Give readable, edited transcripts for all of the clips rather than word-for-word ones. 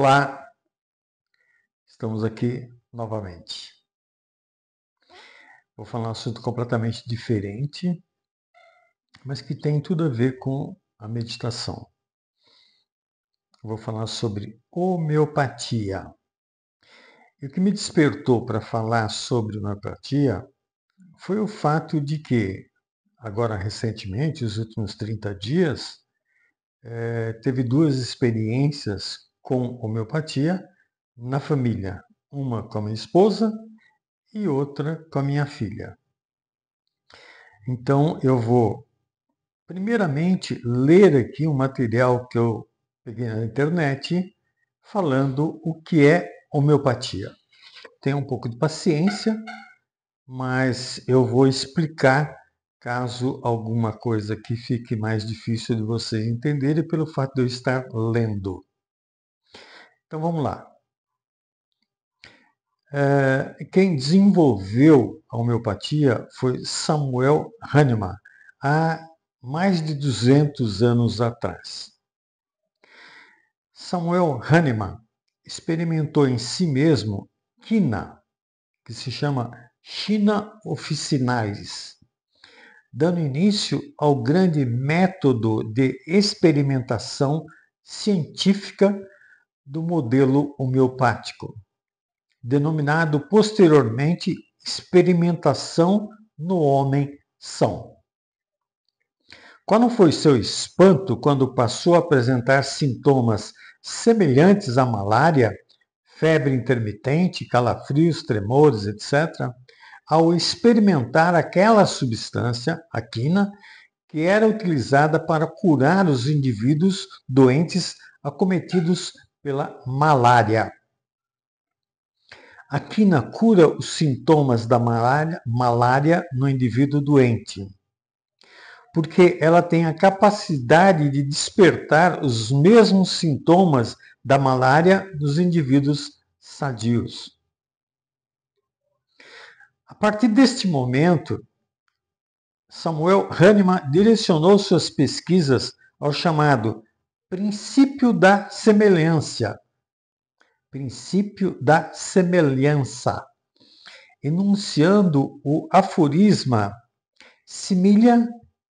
Olá, estamos aqui novamente. Vou falar um assunto completamente diferente, mas que tem tudo a ver com a meditação. Vou falar sobre homeopatia. E o que me despertou para falar sobre homeopatia foi o fato de que, agora recentemente, os últimos 30 dias, teve duas experiências com homeopatia na família. Uma com a minha esposa e outra com a minha filha. Então, eu vou, primeiramente, ler aqui um material que eu peguei na internet, falando o que é homeopatia. Tenha um pouco de paciência, mas eu vou explicar caso alguma coisa que fique mais difícil de vocês entenderem pelo fato de eu estar lendo. Então, vamos lá. Quem desenvolveu a homeopatia foi Samuel Hahnemann, há mais de 200 anos atrás. Samuel Hahnemann experimentou em si mesmo quina, que se chama Quina officinalis, dando início ao grande método de experimentação científica do modelo homeopático, denominado posteriormente experimentação no homem são. Qual não foi seu espanto quando passou a apresentar sintomas semelhantes à malária, febre intermitente, calafrios, tremores, etc., ao experimentar aquela substância, a quina, que era utilizada para curar os indivíduos doentes acometidos pela malária. A quina cura os sintomas da malária no indivíduo doente, porque ela tem a capacidade de despertar os mesmos sintomas da malária nos indivíduos sadios. A partir deste momento, Samuel Hahnemann direcionou suas pesquisas ao chamado princípio da semelhança. Princípio da semelhança, enunciando o aforisma similia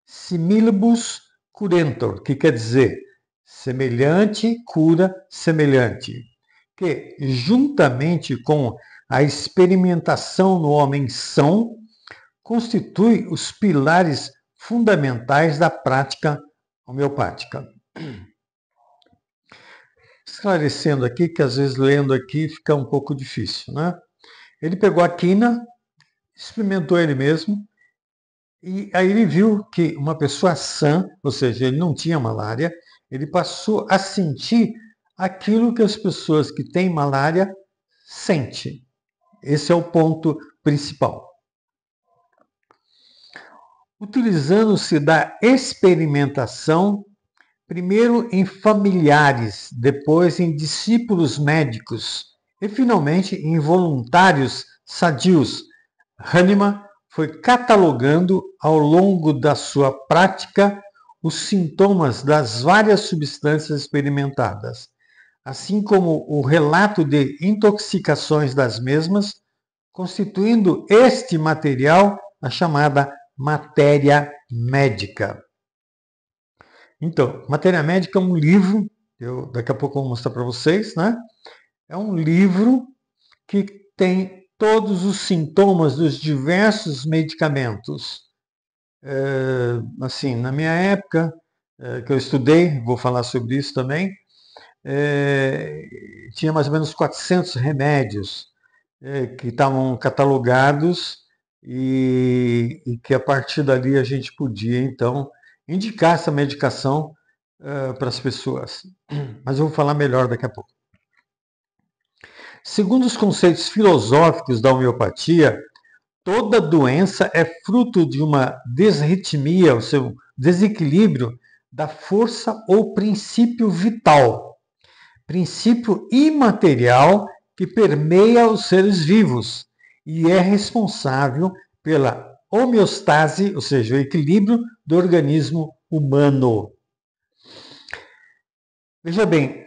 similibus curentur, que quer dizer semelhante cura semelhante, que juntamente com a experimentação no homem são, constitui os pilares fundamentais da prática homeopática. Esclarecendo aqui, que às vezes lendo aqui fica um pouco difícil, né? Ele pegou a quina, experimentou ele mesmo, e aí ele viu que uma pessoa sã, ou seja, ele não tinha malária, ele passou a sentir aquilo que as pessoas que têm malária sentem. Esse é o ponto principal. Utilizando-se da experimentação, primeiro em familiares, depois em discípulos médicos e finalmente em voluntários sadios, Hahnemann foi catalogando ao longo da sua prática os sintomas das várias substâncias experimentadas, assim como o relato de intoxicações das mesmas, constituindo este material a chamada matéria médica. Então, matéria médica é um livro, eu daqui a pouco vou mostrar para vocês, né? É um livro que tem todos os sintomas dos diversos medicamentos. Assim, na minha época, que eu estudei, vou falar sobre isso também, tinha mais ou menos 400 remédios que estavam catalogados e que a partir dali a gente podia, então, indicar essa medicação para as pessoas. Mas eu vou falar melhor daqui a pouco. Segundo os conceitos filosóficos da homeopatia, toda doença é fruto de uma desritmia, ou seja, um desequilíbrio da força ou princípio vital, princípio imaterial que permeia os seres vivos e é responsável pela homeostase, ou seja, o equilíbrio do organismo humano. Veja bem,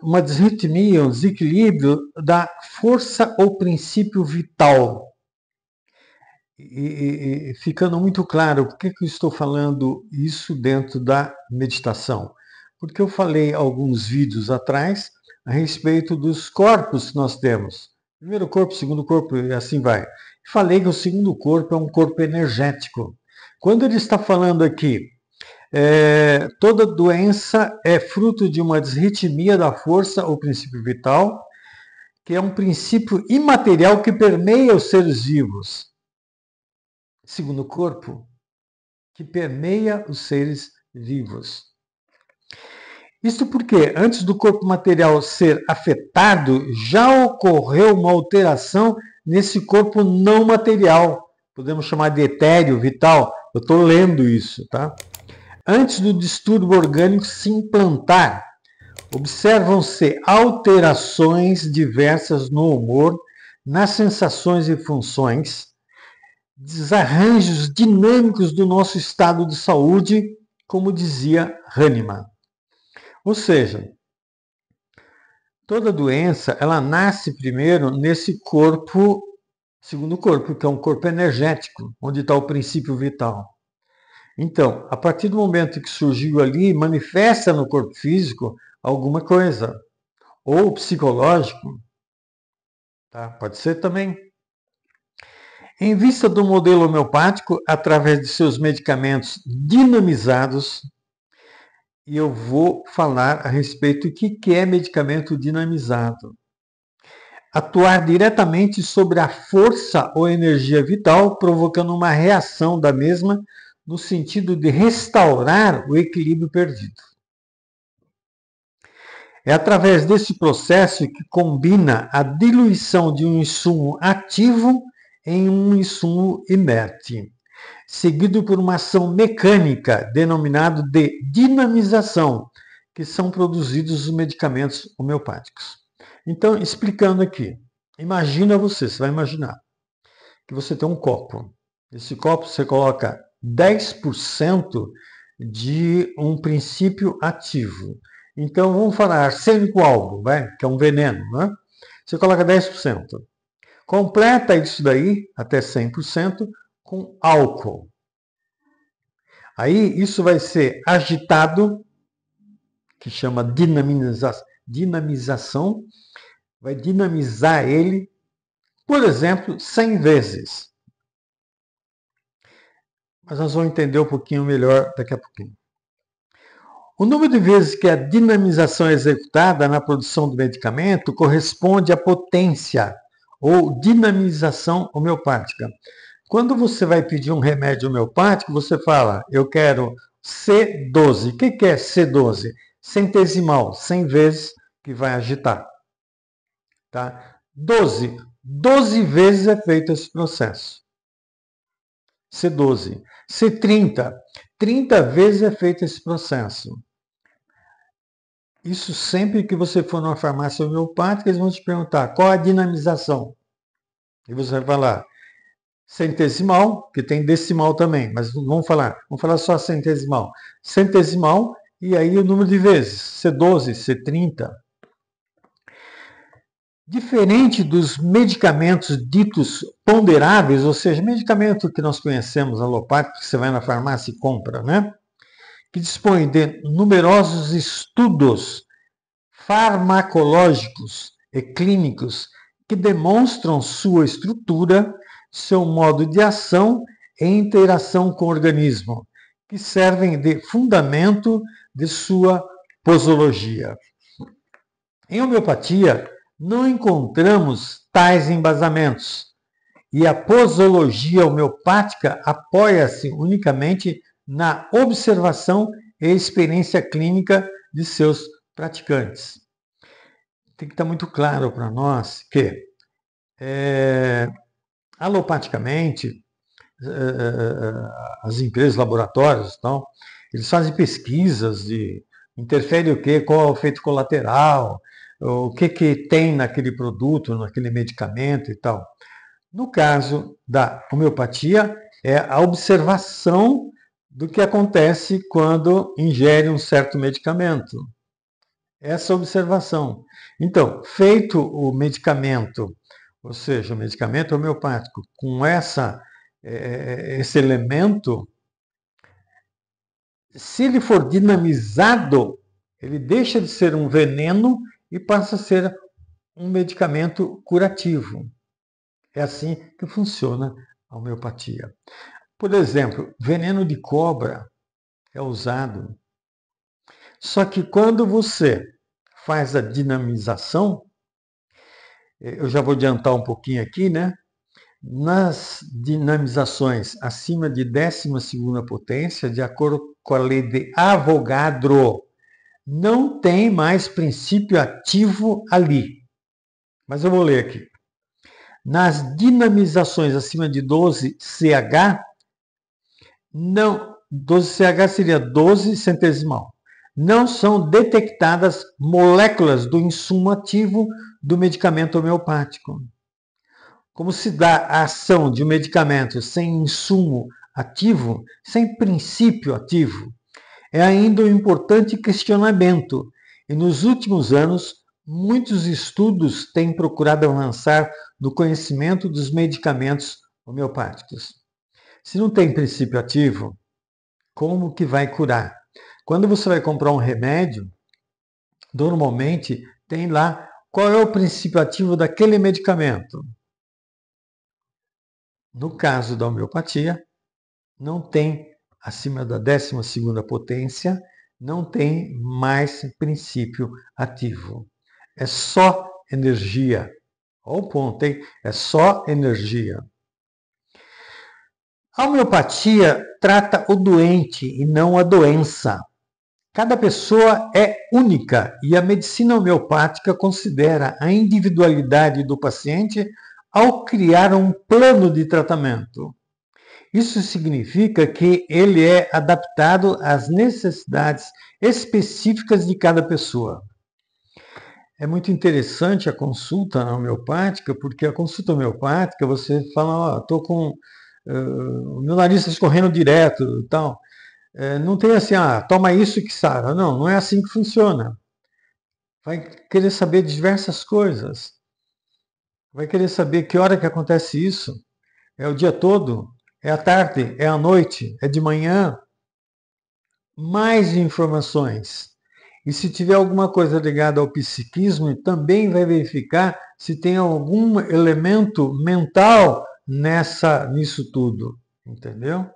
uma disritmia, um desequilíbrio da força ou princípio vital. E ficando muito claro, por que eu estou falando isso dentro da meditação? Porque eu falei alguns vídeos atrás a respeito dos corpos que nós temos. Primeiro corpo, segundo corpo e assim vai. Falei que o segundo corpo é um corpo energético. Quando ele está falando aqui, toda doença é fruto de uma desritmia da força ou princípio vital, que é um princípio imaterial que permeia os seres vivos. Segundo corpo, que permeia os seres vivos. Isto porque, antes do corpo material ser afetado, já ocorreu uma alteração nesse corpo não material. Podemos chamar de etéreo, vital. Eu estou lendo isso, tá? Antes do distúrbio orgânico se implantar, observam-se alterações diversas no humor, nas sensações e funções, desarranjos dinâmicos do nosso estado de saúde, como dizia Hahnemann. Ou seja, toda doença, ela nasce primeiro nesse corpo, segundo corpo, que é um corpo energético, onde está o princípio vital. Então, a partir do momento que surgiu ali, manifesta no corpo físico alguma coisa, ou psicológico, tá? Pode ser também. Em vista do modelo homeopático, através de seus medicamentos dinamizados, e eu vou falar a respeito do que é medicamento dinamizado. Atuar diretamente sobre a força ou energia vital, provocando uma reação da mesma no sentido de restaurar o equilíbrio perdido. É através desse processo que combina a diluição de um insumo ativo em um insumo inerte, seguido por uma ação mecânica denominada de dinamização, que são produzidos os medicamentos homeopáticos. Então, explicando aqui, imagina você vai imaginar que você tem um copo. Esse copo você coloca 10% de um princípio ativo. Então, vamos falar arsênico albo, que é um veneno, né? Você coloca 10%. Completa isso daí, até 100%, com álcool. Aí, isso vai ser agitado, que chama dinamização, vai dinamizar ele, por exemplo, 100 vezes. Mas nós vamos entender um pouquinho melhor daqui a pouquinho. O número de vezes que a dinamização é executada na produção do medicamento corresponde à potência ou dinamização homeopática. Quando você vai pedir um remédio homeopático, você fala, eu quero C12. O que é C12? Centesimal, 100 vezes que vai agitar. Tá? 12. 12 vezes é feito esse processo. C12. C30. 30 vezes é feito esse processo. Isso sempre que você for numa farmácia homeopática, eles vão te perguntar qual a dinamização. E você vai falar centesimal, que tem decimal também, mas vamos falar só centesimal. Centesimal e aí o número de vezes, C12, C30. Diferente dos medicamentos ditos ponderáveis, ou seja, medicamento que nós conhecemos alopático, que você vai na farmácia e compra, né? Que dispõe de numerosos estudos farmacológicos e clínicos que demonstram sua estrutura, seu modo de ação e interação com o organismo, que servem de fundamento de sua posologia. Em homeopatia, não encontramos tais embasamentos, e a posologia homeopática apoia-se unicamente na observação e experiência clínica de seus praticantes. Tem que estar muito claro para nós que, alopaticamente, as empresas, laboratórios, então, eles fazem pesquisas de interfere o quê, qual é o efeito colateral, o que tem naquele produto, naquele medicamento e tal. No caso da homeopatia, é a observação do que acontece quando ingere um certo medicamento. essa observação. Então, feito o medicamento, ou seja, o medicamento homeopático, com esse elemento, se ele for dinamizado, ele deixa de ser um veneno e passa a ser um medicamento curativo. É assim que funciona a homeopatia. Por exemplo, veneno de cobra é usado. Só que quando você faz a dinamização, eu já vou adiantar um pouquinho aqui, né? Nas dinamizações acima de 12ª potência, de acordo com a lei de Avogadro, não tem mais princípio ativo ali. Mas eu vou ler aqui. Nas dinamizações acima de 12CH, não, 12CH seria 12 centesimal. Não são detectadas moléculas do insumo ativo do medicamento homeopático. Como se dá a ação de um medicamento sem insumo ativo, sem princípio ativo? É ainda um importante questionamento. E nos últimos anos, muitos estudos têm procurado avançar no conhecimento dos medicamentos homeopáticos. Se não tem princípio ativo, como que vai curar? Quando você vai comprar um remédio, normalmente tem lá qual é o princípio ativo daquele medicamento. No caso da homeopatia, não tem, acima da 12ª potência, não tem mais princípio ativo. É só energia. Olha o ponto, hein? É só energia. A homeopatia trata o doente e não a doença. Cada pessoa é única e a medicina homeopática considera a individualidade do paciente ao criar um plano de tratamento. Isso significa que ele é adaptado às necessidades específicas de cada pessoa. É muito interessante a consulta homeopática, porque a consulta homeopática você fala, estou com o meu nariz está escorrendo direto e tal. Não tem assim, toma isso que sara. Não, não é assim que funciona. Vai querer saber de diversas coisas. Vai querer saber que hora que acontece isso. É o dia todo? É à tarde? É à noite? É de manhã? Mais informações. E se tiver alguma coisa ligada ao psiquismo, também vai verificar se tem algum elemento mental nisso tudo. Entendeu?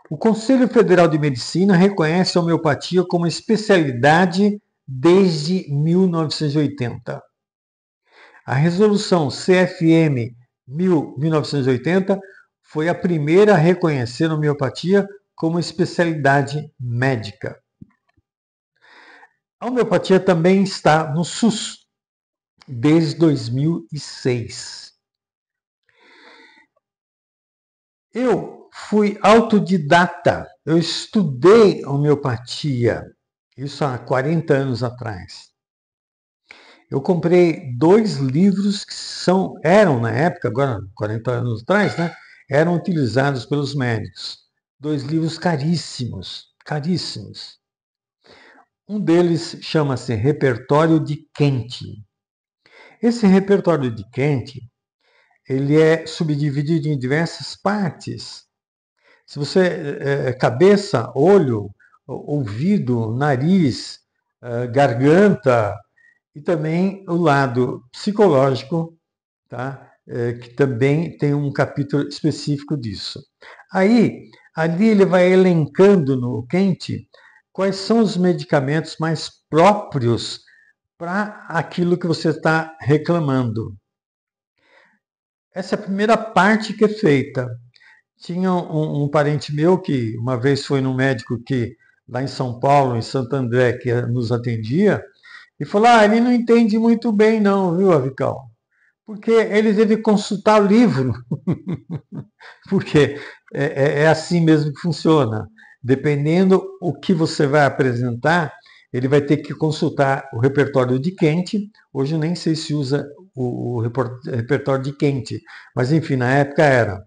O Conselho Federal de Medicina reconhece a homeopatia como especialidade desde 1980. A resolução CFM 1980 foi a primeira a reconhecer a homeopatia como especialidade médica. A homeopatia também está no SUS desde 2006. Eu fui autodidata, eu estudei homeopatia, isso há 40 anos atrás. Eu comprei 2 livros que eram na época, agora 40 anos atrás, né, eram utilizados pelos médicos. 2 livros caríssimos, caríssimos. Um deles chama-se Repertório de Kent. Esse Repertório de Kent, ele é subdividido em diversas partes. Se você, cabeça, olho, ouvido, nariz, garganta, e também o lado psicológico, tá? Que também tem um capítulo específico disso. Aí, ali ele vai elencando no Kent quais são os medicamentos mais próprios para aquilo que você está reclamando. Essa é a primeira parte que é feita. Tinha um parente meu que uma vez foi num médico que lá em São Paulo, em Santo André, que nos atendia, e falou, ele não entende muito bem não, viu, Avical? Porque ele teve que consultar o livro. Porque é assim mesmo que funciona. Dependendo o que você vai apresentar, ele vai ter que consultar o repertório de Kent. Hoje eu nem sei se usa o repertório de Kent, mas enfim, na época era.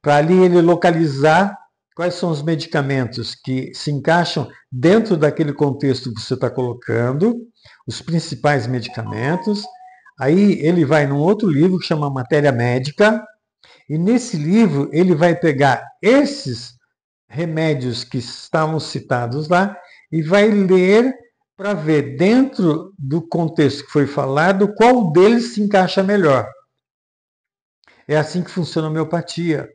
Para ali ele localizar quais são os medicamentos que se encaixam dentro daquele contexto que você está colocando, os principais medicamentos. Aí ele vai num outro livro que chama Matéria Médica, e nesse livro ele vai pegar esses remédios que estavam citados lá e vai ler para ver, dentro do contexto que foi falado, qual deles se encaixa melhor. É assim que funciona a homeopatia.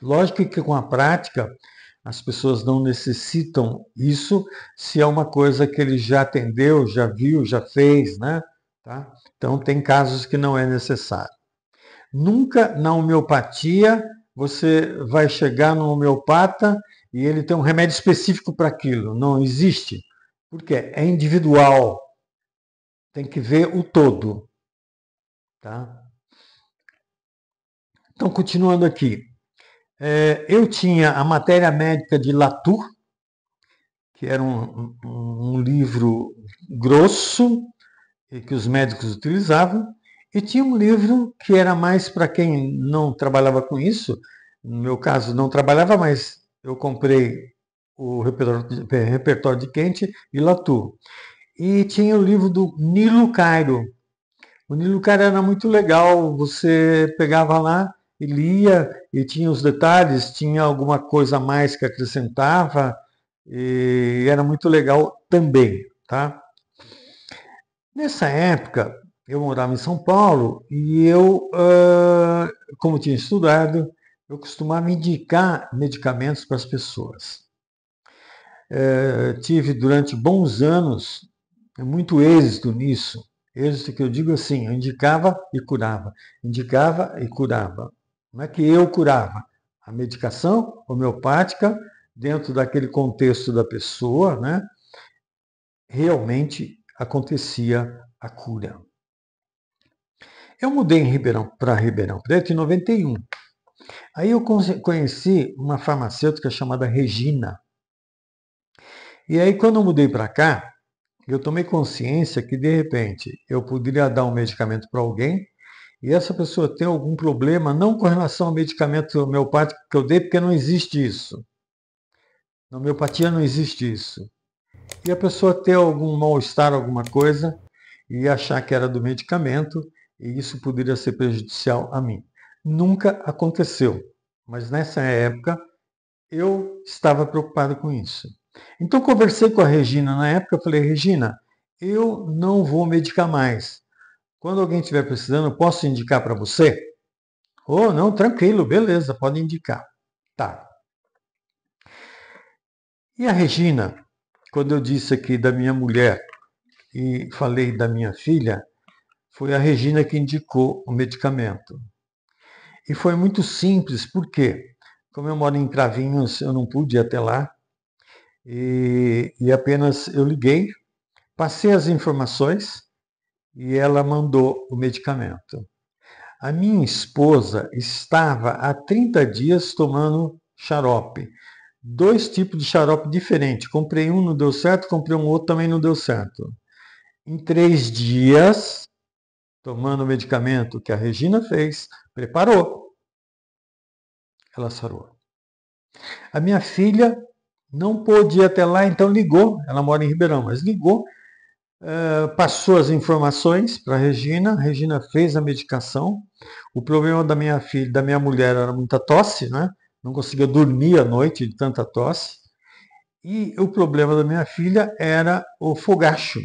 Lógico que com a prática as pessoas não necessitam isso se é uma coisa que ele já atendeu, já viu, já fez, né? Tá? Então tem casos que não é necessário. Nunca na homeopatia você vai chegar no homeopata e ele tem um remédio específico para aquilo. Não existe. Porque é individual. Tem que ver o todo. Tá? Então, continuando aqui. Eu tinha a Matéria Médica de Latour, que era um livro grosso e que os médicos utilizavam, e tinha um livro que era mais para quem não trabalhava com isso. No meu caso, não trabalhava, mas eu comprei o Repertório de Quente e Latour. E tinha o livro do Nilo Cairo. O Nilo Cairo era muito legal, você pegava lá e lia, e tinha os detalhes, tinha alguma coisa a mais que acrescentava, e era muito legal também, tá? Nessa época, eu morava em São Paulo e eu, como tinha estudado, eu costumava indicar medicamentos para as pessoas. Tive durante bons anos muito êxito nisso. Êxito que eu digo assim, eu indicava e curava. Indicava e curava. Não é que eu curava. A medicação homeopática, dentro daquele contexto da pessoa, né, realmente acontecia a cura. Eu mudei para Ribeirão Preto em 91. Aí eu conheci uma farmacêutica chamada Regina. E aí, quando eu mudei para cá, eu tomei consciência que, de repente, eu poderia dar um medicamento para alguém e essa pessoa tem algum problema, não com relação ao medicamento homeopático que eu dei, porque não existe isso. Na homeopatia não existe isso. E a pessoa ter algum mal-estar, alguma coisa, e achar que era do medicamento, e isso poderia ser prejudicial a mim. Nunca aconteceu, mas nessa época eu estava preocupado com isso. Então conversei com a Regina na época, eu falei, Regina, eu não vou medicar mais. Quando alguém estiver precisando, eu posso indicar para você? Oh, não, tranquilo, beleza, pode indicar. Tá. E a Regina, quando eu disse aqui da minha mulher e falei da minha filha, foi a Regina que indicou o medicamento. E foi muito simples, porque como eu moro em Cravinhos, eu não pude ir até lá, e apenas eu liguei, passei as informações e ela mandou o medicamento. A minha esposa estava há 30 dias tomando xarope. Dois tipos de xarope diferentes. Comprei um, não deu certo, comprei um outro, também não deu certo. Em 3 dias, tomando o medicamento que a Regina fez, preparou. Ela sarou. A minha filha não pôde ir até lá, então ligou. Ela mora em Ribeirão, mas ligou, passou as informações para a Regina fez a medicação. O problema da minha filha, da minha mulher, era muita tosse, né? Não conseguia dormir à noite de tanta tosse. E o problema da minha filha era o fogacho.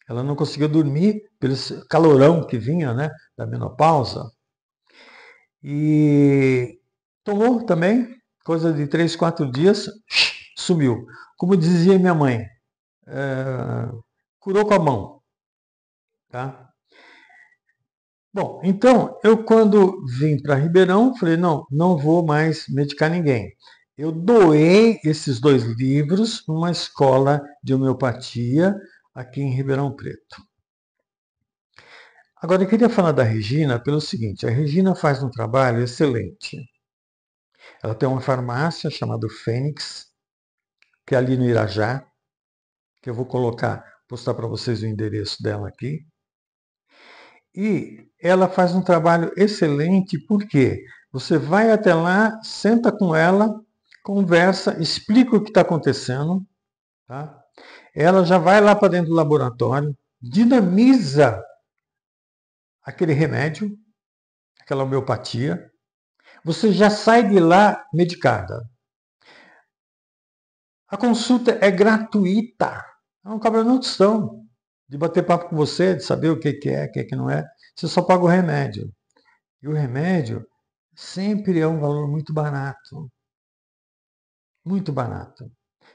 Ela não conseguia dormir pelo calorão que vinha, né, da menopausa. E tomou também, coisa de 3, 4 dias, sumiu. Como dizia minha mãe, curou com a mão. Tá? Bom, então, eu quando vim para Ribeirão, falei, não, não vou mais medicar ninguém. Eu doei esses 2 livros numa escola de homeopatia aqui em Ribeirão Preto. Agora, eu queria falar da Regina pelo seguinte, a Regina faz um trabalho excelente. Ela tem uma farmácia chamada Fênix, que é ali no Irajá, que eu vou postar para vocês o endereço dela aqui. E ela faz um trabalho excelente porque você vai até lá, senta com ela, conversa, explica o que está acontecendo, tá? Ela já vai lá para dentro do laboratório, dinamiza aquele remédio, aquela homeopatia, você já sai de lá medicada. A consulta é gratuita, não cobra noção de bater papo com você, de saber o que é, o que não é. Você só paga o remédio. E o remédio sempre é um valor muito barato. Muito barato.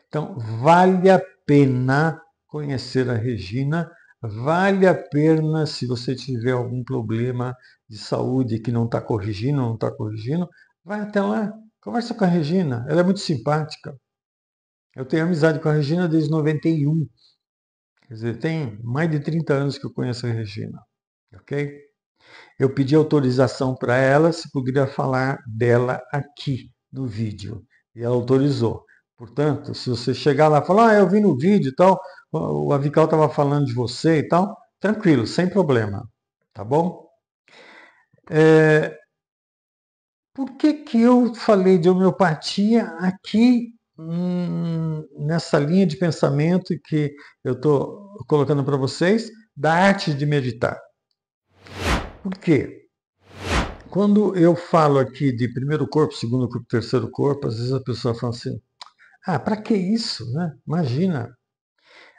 Então, vale a pena conhecer a Regina, vale a pena, se você tiver algum problema de saúde que não está corrigindo, vai até lá, conversa com a Regina, ela é muito simpática. Eu tenho amizade com a Regina desde 91, quer dizer, tem mais de 30 anos que eu conheço a Regina, ok? Eu pedi autorização para ela se poderia falar dela aqui no vídeo, e ela autorizou. Portanto, se você chegar lá e falar, eu vi no vídeo e tal, o Avical estava falando de você e tal, tranquilo, sem problema, tá bom? Por que eu falei de homeopatia aqui nessa linha de pensamento que eu estou colocando para vocês, da arte de meditar? Por quê? Quando eu falo aqui de primeiro corpo, segundo corpo, terceiro corpo, às vezes a pessoa fala assim, para que isso, né? Imagina.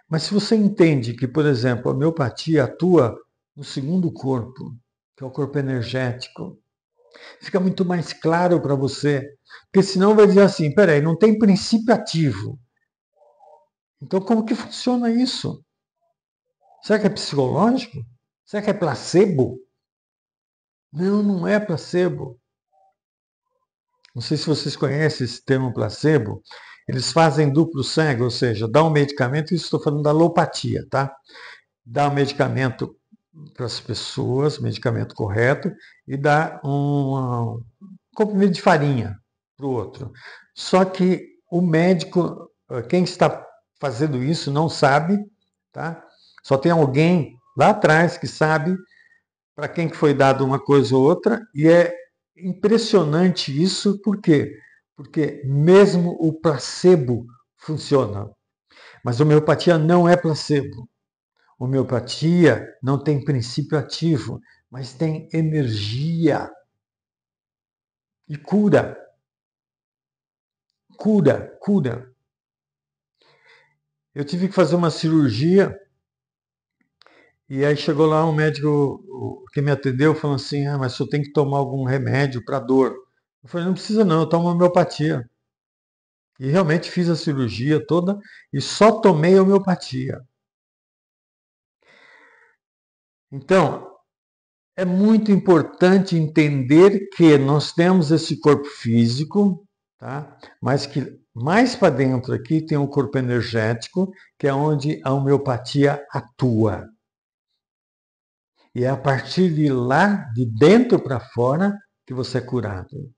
Mas se você entende que, por exemplo, a homeopatia atua no segundo corpo, que é o corpo energético, fica muito mais claro para você. Porque senão vai dizer assim, peraí, não tem princípio ativo. Então como que funciona isso? Será que é psicológico? Será que é placebo? Não, não é placebo. Não sei se vocês conhecem esse termo placebo. Eles fazem duplo sangue, ou seja, dá um medicamento, isso estou falando da alopatia, tá? Dá um medicamento para as pessoas, medicamento correto, e dá um comprimido de farinha para o outro. Só que o médico, quem está fazendo isso não sabe, tá? Só tem alguém lá atrás que sabe para quem que foi dado uma coisa ou outra, e é impressionante isso, por quê? Porque mesmo o placebo funciona. Mas a homeopatia não é placebo. Homeopatia não tem princípio ativo, mas tem energia e cura. Cura. Eu tive que fazer uma cirurgia e aí chegou lá um médico que me atendeu falando assim, mas você tem que tomar algum remédio para dor. Eu falei, não precisa não, eu tomo homeopatia. E realmente fiz a cirurgia toda e só tomei homeopatia. Então, é muito importante entender que nós temos esse corpo físico, tá? Mas que mais para dentro aqui tem um corpo energético, que é onde a homeopatia atua. E é a partir de lá, de dentro para fora, que você é curado.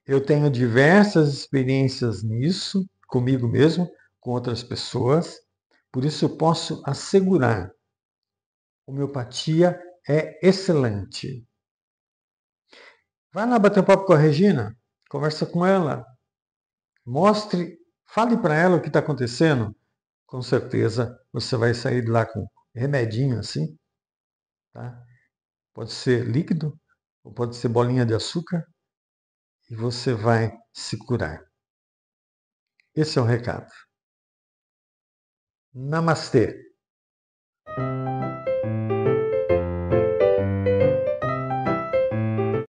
Eu tenho diversas experiências nisso, comigo mesmo, com outras pessoas, por isso eu posso assegurar, homeopatia é excelente. Vai lá bater um papo com a Regina, conversa com ela, mostre, fale para ela o que está acontecendo. Com certeza você vai sair de lá com remedinho assim, tá? Pode ser líquido, ou pode ser bolinha de açúcar, e você vai se curar. Esse é o recado. Namastê.